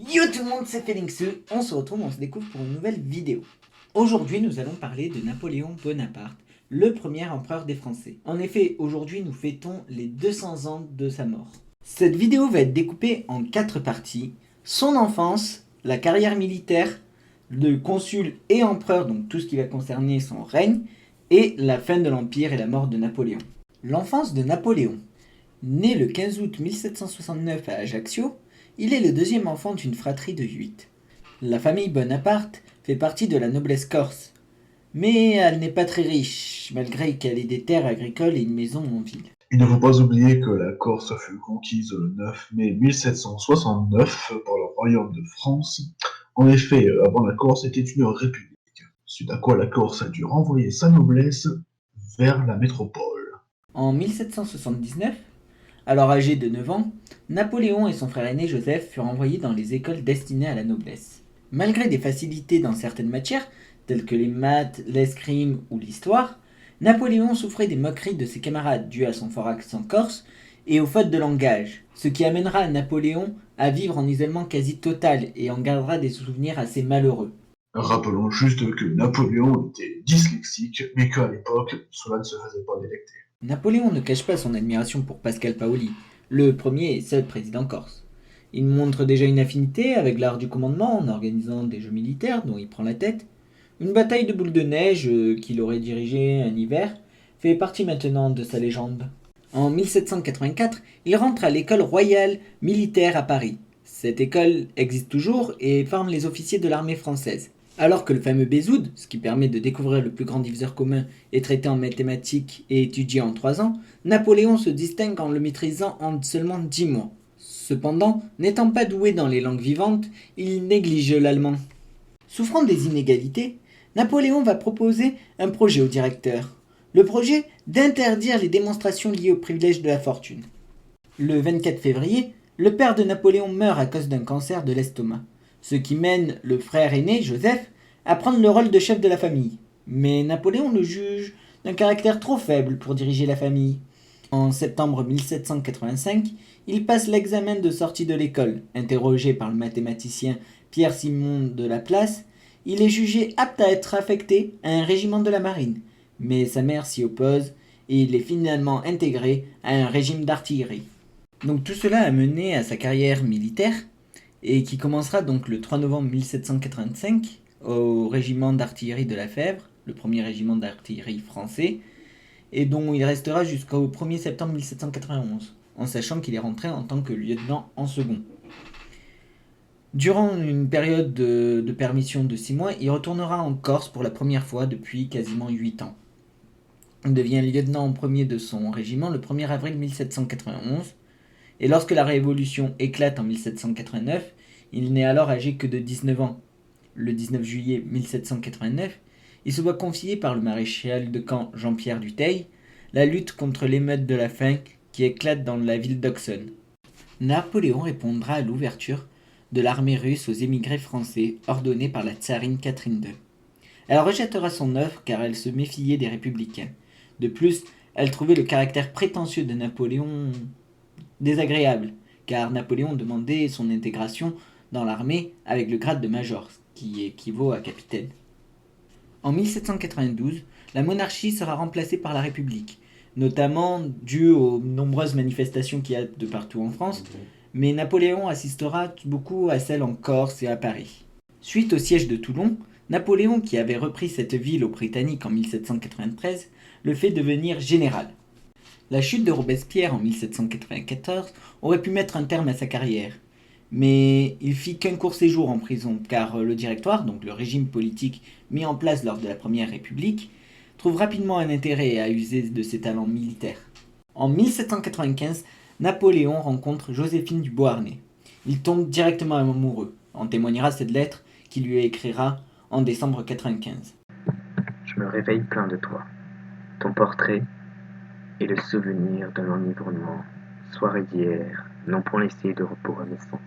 Yo tout le monde, c'est Félix, on se retrouve, on se découvre pour une nouvelle vidéo. Aujourd'hui, nous allons parler de Napoléon Bonaparte, le premier empereur des Français. En effet, aujourd'hui, nous fêtons les 200 ans de sa mort. Cette vidéo va être découpée en 4 parties. Son enfance, la carrière militaire, le consul et empereur, donc tout ce qui va concerner son règne, et la fin de l'Empire et la mort de Napoléon. L'enfance de Napoléon. Né le 15 août 1769 à Ajaccio, il est le deuxième enfant d'une fratrie de 8. La famille Bonaparte fait partie de la noblesse corse, mais elle n'est pas très riche, malgré qu'elle ait des terres agricoles et une maison en ville. Il ne faut pas oublier que la Corse fut conquise le 9 mai 1769 par le Royaume de France. En effet, avant la Corse était une république, suite à quoi la Corse a dû renvoyer sa noblesse vers la métropole. En 1779, alors âgé de 9 ans, Napoléon et son frère aîné Joseph furent envoyés dans les écoles destinées à la noblesse. Malgré des facilités dans certaines matières, telles que les maths, l'escrime ou l'histoire, Napoléon souffrait des moqueries de ses camarades dues à son fort accent corse et aux fautes de langage, ce qui amènera Napoléon à vivre en isolement quasi total et en gardera des souvenirs assez malheureux. Rappelons juste que Napoléon était dyslexique, mais qu'à l'époque, cela ne se faisait pas détecter. Napoléon ne cache pas son admiration pour Pascal Paoli, le premier et seul président corse. Il montre déjà une affinité avec l'art du commandement en organisant des jeux militaires dont il prend la tête. Une bataille de boules de neige qu'il aurait dirigée un hiver fait partie maintenant de sa légende. En 1784, il rentre à l'école royale militaire à Paris. Cette école existe toujours et forme les officiers de l'armée française. Alors que le fameux Bézoud, ce qui permet de découvrir le plus grand diviseur commun, est traité en mathématiques et étudié en 3 ans, Napoléon se distingue en le maîtrisant en seulement 10 mois. Cependant, n'étant pas doué dans les langues vivantes, il néglige l'allemand. Souffrant des inégalités, Napoléon va proposer un projet au directeur. Le projet d'interdire les démonstrations liées aux privilèges de la fortune. Le 24 février, le père de Napoléon meurt à cause d'un cancer de l'estomac, ce qui mène le frère aîné, Joseph, à prendre le rôle de chef de la famille. Mais Napoléon le juge d'un caractère trop faible pour diriger la famille. En septembre 1785, il passe l'examen de sortie de l'école. Interrogé par le mathématicien Pierre-Simon de Laplace, il est jugé apte à être affecté à un régiment de la marine. Mais sa mère s'y oppose et il est finalement intégré à un régime d'artillerie. Donc tout cela a mené à sa carrière militaire et qui commencera donc le 3 novembre 1785 au régiment d'artillerie de la Fèvre, le premier régiment d'artillerie français, et dont il restera jusqu'au 1er septembre 1791, en sachant qu'il est rentré en tant que lieutenant en second. Durant une période de permission de 6 mois, il retournera en Corse pour la première fois depuis quasiment 8 ans. Il devient lieutenant en premier de son régiment le 1er avril 1791, et lorsque la Révolution éclate en 1789, il n'est alors âgé que de 19 ans. Le 19 juillet 1789, il se voit confier par le maréchal de camp Jean-Pierre Dutheil la lutte contre l'émeute de la faim qui éclate dans la ville d'Auxonne. Napoléon répondra à l'ouverture de l'armée russe aux émigrés français ordonnée par la tsarine Catherine II. Elle rejettera son œuvre car elle se méfiait des républicains. De plus, elle trouvait le caractère prétentieux de Napoléon désagréable, car Napoléon demandait son intégration dans l'armée avec le grade de major, qui équivaut à capitaine. En 1792, la monarchie sera remplacée par la République, notamment due aux nombreuses manifestations qu'il y a de partout en France, mais Napoléon assistera beaucoup à celles en Corse et à Paris. Suite au siège de Toulon, Napoléon, qui avait repris cette ville aux Britanniques en 1793, le fait devenir général. La chute de Robespierre en 1794 aurait pu mettre un terme à sa carrière, mais il fit qu'un court séjour en prison car le directoire, donc le régime politique mis en place lors de la Première République, trouve rapidement un intérêt à user de ses talents militaires. En 1795, Napoléon rencontre Joséphine du Beauharnais. Il tombe directement amoureux, en témoignera cette lettre qu'il lui écrira en décembre 1995. Je me réveille plein de toi. Ton portrait et le souvenir de l'enivrement, soirée d'hier, n'ont point laissé de repos à mes sens.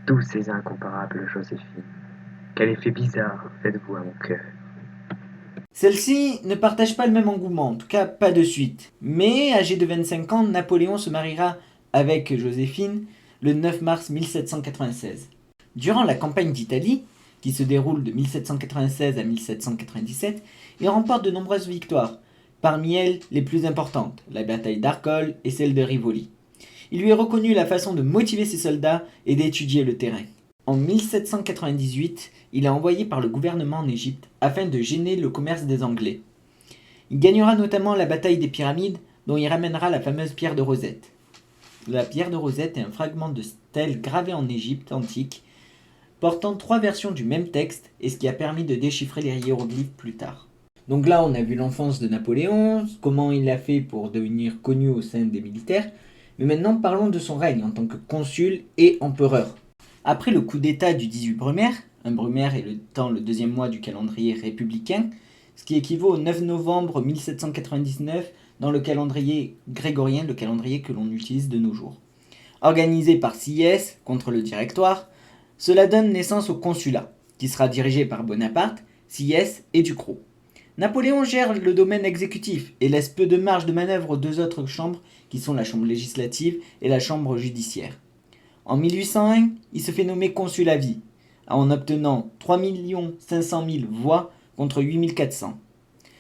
Douce et incomparable Joséphine, quel effet bizarre faites-vous à mon cœur. Celle-ci ne partage pas le même engouement, en tout cas pas de suite. Mais, âgé de 25 ans, Napoléon se mariera avec Joséphine le 9 mars 1796. Durant la campagne d'Italie, qui se déroule de 1796 à 1797, il remporte de nombreuses victoires, parmi elles les plus importantes, la bataille d'Arcole et celle de Rivoli. Il lui est reconnu la façon de motiver ses soldats et d'étudier le terrain. En 1798, il est envoyé par le gouvernement en Égypte afin de gêner le commerce des Anglais. Il gagnera notamment la bataille des Pyramides, dont il ramènera la fameuse pierre de Rosette. La pierre de Rosette est un fragment de stèle gravé en Égypte antique, portant 3 versions du même texte et ce qui a permis de déchiffrer les hiéroglyphes plus tard. Donc là, on a vu l'enfance de Napoléon, comment il a fait pour devenir connu au sein des militaires, mais maintenant parlons de son règne en tant que consul et empereur. Après le coup d'état du 18 Brumaire, un Brumaire est le deuxième mois du calendrier républicain, ce qui équivaut au 9 novembre 1799 dans le calendrier grégorien, le calendrier que l'on utilise de nos jours. Organisé par Sieyès contre le Directoire, cela donne naissance au consulat, qui sera dirigé par Bonaparte, Sieyès et Ducrot. Napoléon gère le domaine exécutif et laisse peu de marge de manœuvre aux 2 autres chambres qui sont la chambre législative et la chambre judiciaire. En 1801, il se fait nommer consul à vie, en obtenant 3 500 000 voix contre 8 400.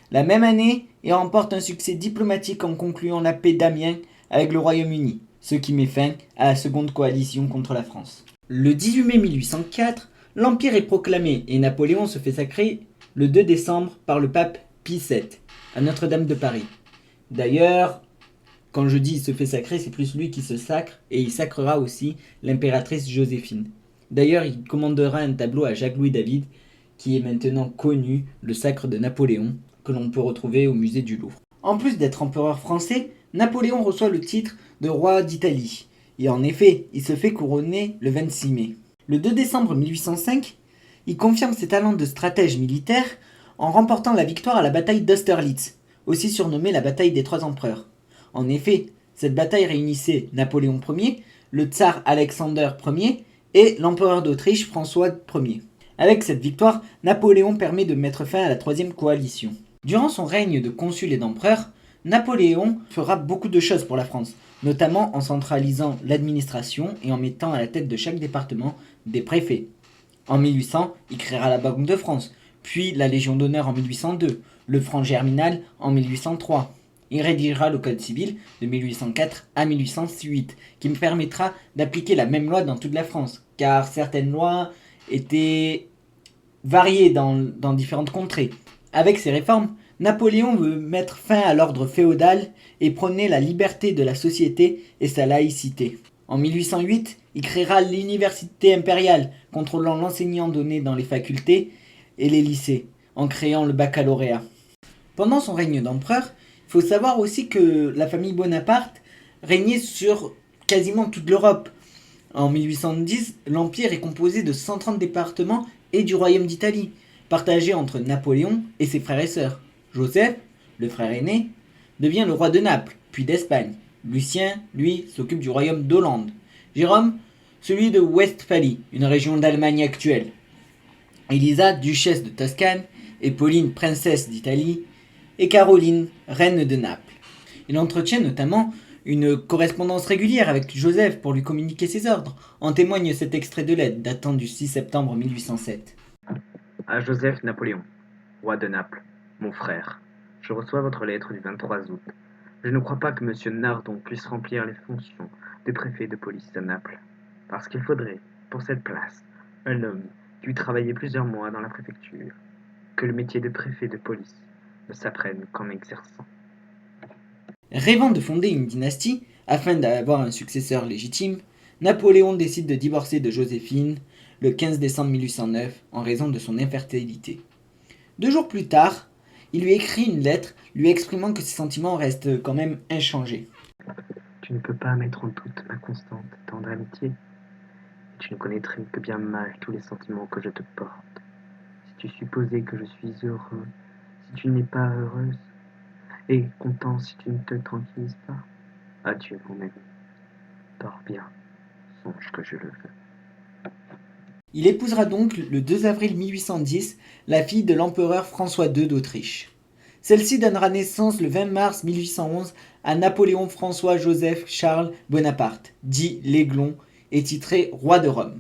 La même année, il remporte un succès diplomatique en concluant la paix d'Amiens avec le Royaume-Uni, ce qui met fin à la seconde coalition contre la France. Le 18 mai 1804, l'Empire est proclamé et Napoléon se fait sacrer le 2 décembre par le pape Pie VII à Notre-Dame de Paris. D'ailleurs, quand je dis il se fait sacrer, c'est plus lui qui se sacre et il sacrera aussi l'impératrice Joséphine. D'ailleurs, il commandera un tableau à Jacques-Louis David qui est maintenant connu, le sacre de Napoléon, que l'on peut retrouver au musée du Louvre. En plus d'être empereur français, Napoléon reçoit le titre de roi d'Italie. Et en effet, il se fait couronner le 26 mai. Le 2 décembre 1805, il confirme ses talents de stratège militaire en remportant la victoire à la bataille d'Austerlitz, aussi surnommée la bataille des 3 empereurs. En effet, cette bataille réunissait Napoléon Ier, le tsar Alexander Ier et l'empereur d'Autriche François Ier. Avec cette victoire, Napoléon permet de mettre fin à la 3e coalition. Durant son règne de consul et d'empereur, Napoléon fera beaucoup de choses pour la France, notamment en centralisant l'administration et en mettant à la tête de chaque département des préfets. En 1800, il créera la Banque de France, puis la Légion d'honneur en 1802, le franc germinal en 1803. Il rédigera le Code civil de 1804 à 1808, qui me permettra d'appliquer la même loi dans toute la France, car certaines lois étaient variées dans différentes contrées. Avec ces réformes, Napoléon veut mettre fin à l'ordre féodal et prôner la liberté de la société et sa laïcité. En 1808, il créera l'université impériale, contrôlant l'enseignement donné dans les facultés et les lycées, en créant le baccalauréat. Pendant son règne d'empereur, il faut savoir aussi que la famille Bonaparte régnait sur quasiment toute l'Europe. En 1810, l'Empire est composé de 130 départements et du Royaume d'Italie, partagé entre Napoléon et ses frères et sœurs. Joseph, le frère aîné, devient le roi de Naples, puis d'Espagne. Lucien, lui, s'occupe du royaume d'Hollande. Jérôme, celui de Westphalie, une région d'Allemagne actuelle. Élisa, duchesse de Toscane, et Pauline, princesse d'Italie, et Caroline, reine de Naples. Il entretient notamment une correspondance régulière avec Joseph pour lui communiquer ses ordres. En témoigne cet extrait de lettre datant du 6 septembre 1807. À Joseph Napoléon, roi de Naples, mon frère, je reçois votre lettre du 23 août. Je ne crois pas que M. Nardon puisse remplir les fonctions de préfet de police à Naples, parce qu'il faudrait, pour cette place, un homme qui eût travaillé plusieurs mois dans la préfecture, que le métier de préfet de police ne s'apprenne qu'en exerçant. Rêvant de fonder une dynastie, afin d'avoir un successeur légitime, Napoléon décide de divorcer de Joséphine le 15 décembre 1809 en raison de son infertilité. 2 jours plus tard, il lui écrit une lettre lui exprimant que ses sentiments restent quand même inchangés. Tu ne peux pas mettre en doute ma constante et tendre amitié. Tu ne connaîtrais que bien mal tous les sentiments que je te porte. Si tu supposais que je suis heureux, si tu n'es pas heureuse, et content si tu ne te tranquillises pas. Adieu, mon ami. Dors bien. Songe que je le veux. Il épousera donc le 2 avril 1810 la fille de l'empereur François II d'Autriche. Celle-ci donnera naissance le 20 mars 1811 à Napoléon François Joseph Charles Bonaparte, dit l'Aiglon, et titré roi de Rome.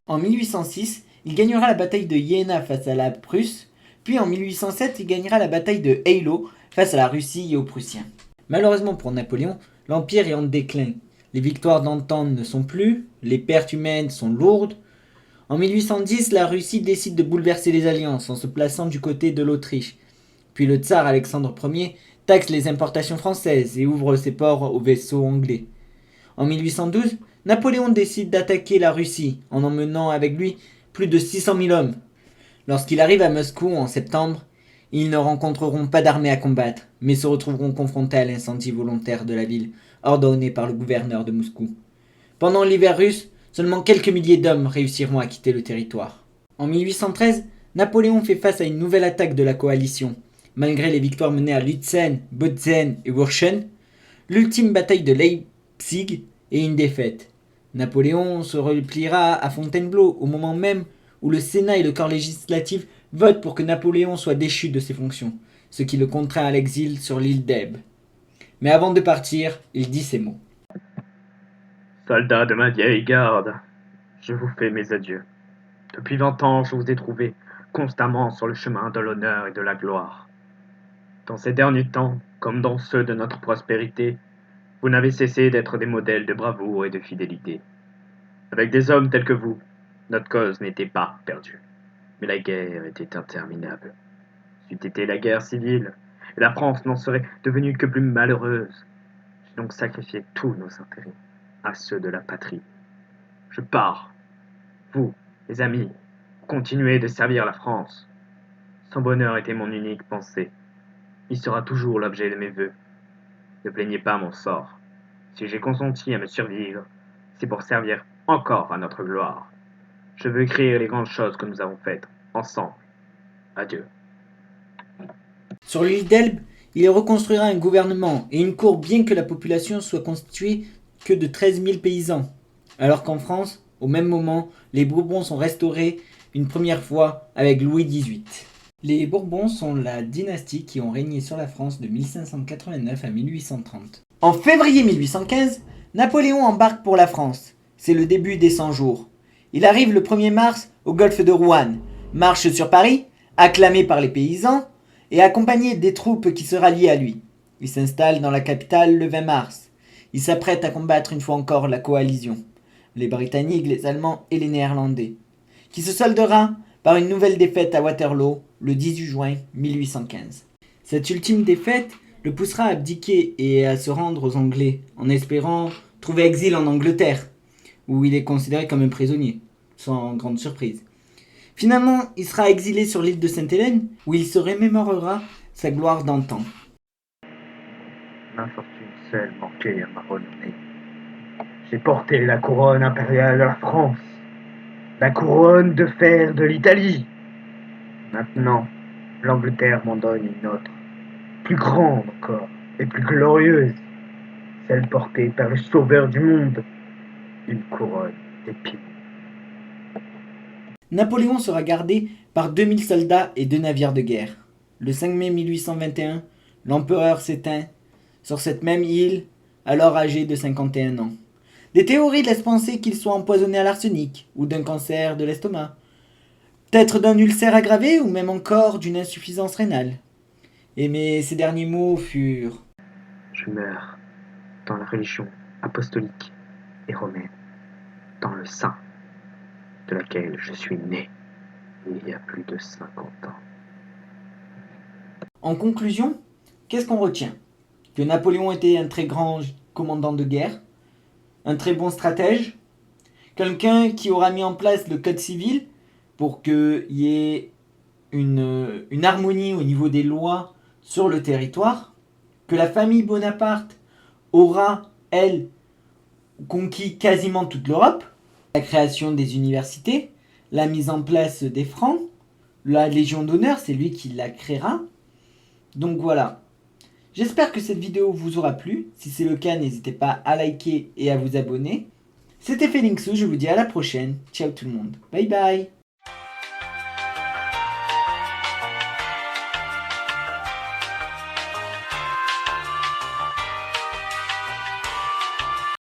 En 1806, il gagnera la bataille de Iéna face à la Prusse, puis en 1807, il gagnera la bataille de Eylau face à la Russie et aux Prussiens. Malheureusement pour Napoléon, l'Empire est en déclin. Les victoires d'antan ne sont plus, les pertes humaines sont lourdes. En 1810, la Russie décide de bouleverser les alliances en se plaçant du côté de l'Autriche. Puis le tsar Alexandre Ier taxe les importations françaises et ouvre ses ports aux vaisseaux anglais. En 1812, Napoléon décide d'attaquer la Russie en emmenant avec lui plus de 600 000 hommes. Lorsqu'il arrive à Moscou en septembre, ils ne rencontreront pas d'armée à combattre, mais se retrouveront confrontés à l'incendie volontaire de la ville, ordonné par le gouverneur de Moscou. Pendant l'hiver russe, seulement quelques milliers d'hommes réussiront à quitter le territoire. En 1813, Napoléon fait face à une nouvelle attaque de la coalition. Malgré les victoires menées à Lutzen, Bautzen et Wurchen, l'ultime bataille de Leipzig est une défaite. Napoléon se repliera à Fontainebleau au moment même où le Sénat et le corps législatif votent pour que Napoléon soit déchu de ses fonctions, ce qui le contraint à l'exil sur l'île d'Elbe. Mais avant de partir, il dit ces mots. Soldats de ma vieille garde, je vous fais mes adieux. Depuis 20 ans, je vous ai trouvé constamment sur le chemin de l'honneur et de la gloire. Dans ces derniers temps, comme dans ceux de notre prospérité, vous n'avez cessé d'être des modèles de bravoure et de fidélité. Avec des hommes tels que vous, notre cause n'était pas perdue. Mais la guerre était interminable. C'eût été la guerre civile, et la France n'en serait devenue que plus malheureuse. J'ai donc sacrifié tous nos intérêts à ceux de la patrie. Je pars. Vous, les amis, continuez de servir la France. Son bonheur était mon unique pensée. Il sera toujours l'objet de mes vœux. Ne plaignez pas mon sort. Si j'ai consenti à me survivre, c'est pour servir encore à notre gloire. Je veux écrire les grandes choses que nous avons faites, ensemble. Adieu. Sur l'île d'Elbe, il reconstruira un gouvernement et une cour bien que la population soit constituée que de 13 000 paysans. Alors qu'en France, au même moment, les Bourbons sont restaurés une première fois avec Louis XVIII. Les Bourbons sont la dynastie qui ont régné sur la France de 1589 à 1830. En février 1815, Napoléon embarque pour la France. C'est le début des 100 jours. Il arrive le 1er mars au golfe de Rouen, marche sur Paris, acclamé par les paysans, et accompagné des troupes qui se rallient à lui. Il s'installe dans la capitale le 20 mars. Il s'apprête à combattre une fois encore la coalition, les Britanniques, les Allemands et les Néerlandais, qui se soldera par une nouvelle défaite à Waterloo le 18 juin 1815. Cette ultime défaite le poussera à abdiquer et à se rendre aux Anglais, en espérant trouver exil en Angleterre, où il est considéré comme un prisonnier, sans grande surprise. Finalement, il sera exilé sur l'île de Sainte-Hélène, où il se remémorera sa gloire d'antan. L'infortune seule manquait à ma renommée. J'ai porté la couronne impériale de la France, la couronne de fer de l'Italie. Maintenant, l'Angleterre m'en donne une autre, plus grande encore et plus glorieuse, celle portée par le sauveur du monde, une couronne d'épines. Napoléon sera gardé par 2000 soldats et 2 navires de guerre. Le 5 mai 1821, l'empereur s'éteint sur cette même île, alors âgé de 51 ans. Des théories laissent penser qu'il soit empoisonné à l'arsenic, ou d'un cancer de l'estomac, peut-être d'un ulcère aggravé, ou même encore d'une insuffisance rénale. Mais ces derniers mots furent... Je meurs dans la religion apostolique et romaine, dans le sein de laquelle je suis né il y a plus de 50 ans. En conclusion, qu'est-ce qu'on retient? Que Napoléon était un très grand commandant de guerre, un très bon stratège, quelqu'un qui aura mis en place le code civil pour qu'il y ait une harmonie au niveau des lois sur le territoire, que la famille Bonaparte aura, elle, conquis quasiment toute l'Europe, la création des universités, la mise en place des francs, la Légion d'honneur, c'est lui qui la créera. Donc voilà. J'espère que cette vidéo vous aura plu. Si c'est le cas, n'hésitez pas à liker et à vous abonner. C'était Félixou, je vous dis à la prochaine. Ciao tout le monde. Bye bye.